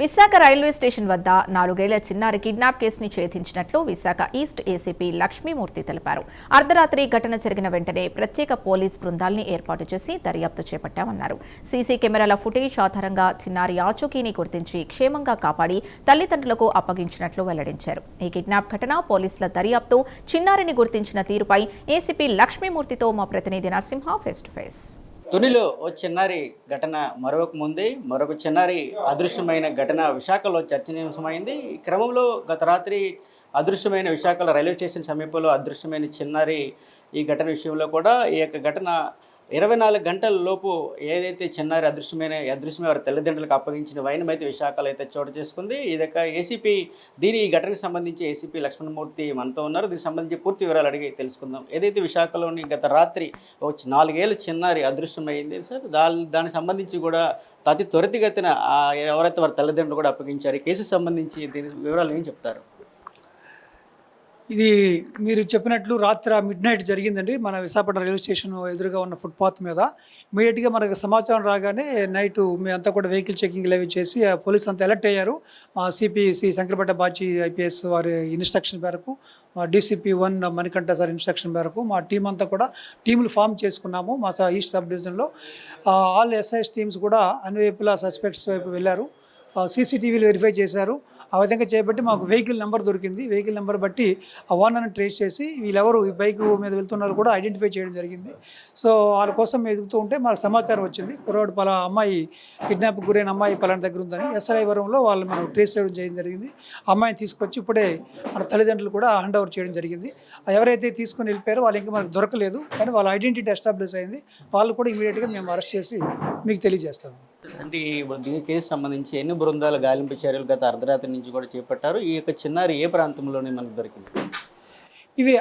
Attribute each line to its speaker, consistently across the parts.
Speaker 1: Visakha railway station వద్ద 4 ఏళ్ల చిన్నారి కిడ్నాప్ కేసుని ఛేదించినట్లు విశాఖ ఈస్ట్ ఏసీపీ లక్ష్మీమూర్తి తెలిపారు. అర్ధరాత్రి ఘటన జరిగిన వెంటనే ప్రత్యేక పోలీస్ బృందాల్ని ఏర్పాటు చేసి దర్యాప్తు చేపట్టామన్నారు. సీసీ కెమెరాల ఫుటేజ్ ఆధారంగా చిన్నారి ఆచూకీని గుర్తించి క్షేమంగా కాపాడి తల్లిదండ్రులకు అప్పగించినట్లు వెల్లడించారు. ఈ కిడ్నాప్ ఘటన, పోలీసుల దర్యాప్తు, చిన్నారిని గుర్తించిన తీరుపై ఏసీపీ లక్ష్మీమూర్తితో మా ప్రతినిధి నరసింహ ఫేస్ టు ఫేస్.
Speaker 2: తునిలో ఓ చిన్నారి ఘటన మరొక చిన్నారి అదృశ్యమైన ఘటన విశాఖలో చర్చనీయాంశమైంది. ఈ క్రమంలో గత రాత్రి అదృశ్యమైన విశాఖలో రైల్వే స్టేషన్ సమీపంలో అదృశ్యమైన చిన్నారి ఈ ఘటన విషయంలో కూడా ఈ యొక్క ఘటన 24 గంటల లోపు ఏదైతే చిన్నారి అదృశ్యమైన వారి తల్లిదండ్రులకు అప్పగించిన వైనం అయితే విశాఖలో అయితే చోటు చేసుకుంది. ఇదొక ఏసీపీ ఈ ఘటనకు సంబంధించి ఏసీపీ లక్ష్మణమూర్తి మనతో ఉన్నారు. దీనికి సంబంధించి పూర్తి వివరాలు అడిగి తెలుసుకుందాం. ఏదైతే విశాఖలోని గత రాత్రి 4 ఏళ్ళ చిన్నారి అదృశ్యమైంది సార్, దానికి సంబంధించి కూడా అతి త్వరితగతిన ఎవరైతే వారి తల్లిదండ్రులు కూడా అప్పగించారు, ఈ కేసుకు సంబంధించి దీని వివరాలు ఏం చెప్తారు?
Speaker 3: ఇది మీరు చెప్పినట్లు రాత్రి మిడ్ నైట్ జరిగిందండి. మన విశాఖపట్నం రైల్వే స్టేషన్ ఎదురుగా ఉన్న ఫుట్పాత్ మీద. ఇమీడియట్గా మనకు సమాచారం రాగానే నైట్ మేమంతా కూడా వెహికల్ చెకింగ్ అవి చేసి పోలీసులు అంతా అలర్ట్ అయ్యారు. మా సిపి శంకరపట్ట బాచి ఐపీఎస్ వారి ఇన్స్ట్రక్షన్ మేరకు, మా డీసీపీ 1 మణికంఠ సార్ ఇన్స్ట్రక్షన్ మేరకు మా టీం అంతా కూడా టీములు ఫామ్ చేసుకున్నాము. మా ఈస్ట్ సబ్ డివిజన్లో ఆల్ ఎస్ఐఎస్ టీమ్స్ కూడా అన్ని వైపులా సస్పెక్ట్స్ వైపు వెళ్ళారు. సీసీటీవీలు వెరిఫై చేశారు. ఆ విధంగా చేపట్టి మాకు వెహికల్ నెంబర్ దొరికింది. వెహికల్ నెంబర్ బట్టి ఆ ఓనర్ని ట్రేస్ చేసి వీళ్ళెవరు ఈ బైక్ మీద వెళ్తున్నారు కూడా ఐడెంటిఫై చేయడం జరిగింది. సో వాళ్ళ కోసం ఎదుగుతూ ఉంటే మాకు సమాచారం వచ్చింది. కుర్రాడు అమ్మాయి కిడ్నాప్ గురైన అమ్మాయి పలానా దగ్గర ఉందని ఎస్ఐవరంలో వాళ్ళు మనం ట్రేస్ చేయడం జరిగింది. అమ్మాయిని తీసుకొచ్చి ఇప్పుడే మన తల్లిదండ్రులు కూడా హ్యాండ్ ఓవర్ చేయడం జరిగింది. ఎవరైతే తీసుకొని వెళ్ళిపోయారో వాళ్ళు ఇంకా మనకు దొరకలేదు, కానీ వాళ్ళ ఐడెంటిటీ ఎస్టాబ్లిష్ అయింది. వాళ్ళు కూడా ఇమీడియట్గా మేము అరెస్ట్ చేసి మీకు తెలియజేస్తాము.
Speaker 2: అంటే దీని కేసు సంబంధించి ఎన్ని బృందాలు గాలింపు చర్యలు గత అర్ధరాత్రి నుంచి కూడా చేపట్టారు? ఈ యొక్క చిన్నారి ఏ ప్రాంతంలోనే మనకు దొరికింది?
Speaker 3: ఇవి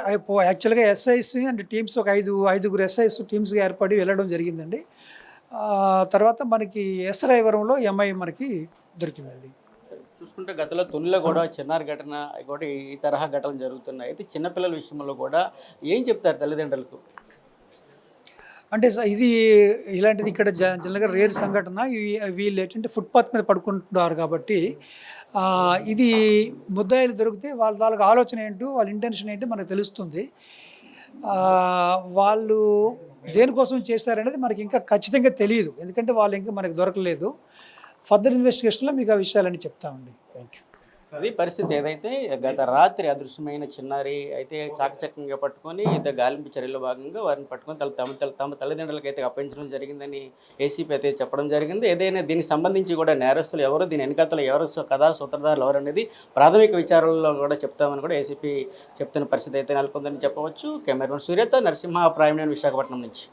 Speaker 3: యాక్చువల్గా ఎస్ఐస్ అండ్ టీమ్స్ ఒక ఐదుగురు ఎస్ఐస్ టీమ్స్గా ఏర్పడి వెళ్ళడం జరిగిందండి. తర్వాత మనకి ఎస్ఐవరంలో ఎంఐ మనకి దొరికిందండి.
Speaker 2: చూసుకుంటే గతంలో తునిలో కూడా చిన్నారి ఘటన కూడా ఈ తరహా ఘటనలు జరుగుతున్నాయి. అయితే చిన్నపిల్లల విషయంలో కూడా ఏం చెప్తారు తల్లిదండ్రులకు?
Speaker 3: అంటే ఇది ఇలాంటిది ఇక్కడ జనరల్గా రేర్ సంఘటన. వీళ్ళు ఏంటంటే ఫుట్పాత్ మీద పడుకుంటున్నారు కాబట్టి ఇది ముద్దాయిలు దొరికితే వాళ్ళ ఆలోచన ఏంటో, వాళ్ళ ఇంటెన్షన్ ఏంటో మనకు తెలుస్తుంది. వాళ్ళు దేనికోసం చేశారనేది మనకి ఇంకా ఖచ్చితంగా తెలియదు, ఎందుకంటే వాళ్ళు ఇంకా మనకు దొరకలేదు. ఫర్దర్ ఇన్వెస్టిగేషన్లో మీకు ఆ విషయాలన్నీ చెప్తామండి. Thank you.
Speaker 2: అది పరిస్థితి. ఏదైతే గత రాత్రి అదృశ్యమైన చిన్నారి అయితే చాకచక్యంగా పట్టుకొని గాలింపు చర్యలో భాగంగా వారిని పట్టుకొని తమ తల్లిదండ్రులకు అయితే అప్పగించడం జరిగిందని ఏసీపీ అయితే చెప్పడం జరిగింది. ఏదైనా దీనికి సంబంధించి కూడా నేరస్తులు ఎవరు, దీని వెనకాతలు ఎవరు, కథా సూత్రధారులు ఎవరు అనేది ప్రాథమిక విచారణలో కూడా చెప్తామని కూడా ఏసీపీ చెప్తున్న పరిస్థితి అయితే నెలకొందని చెప్పవచ్చు. కెమెరామెన్ సూర్యతో నరసింహ, ప్రైమ్9 విశాఖపట్నం నుంచి.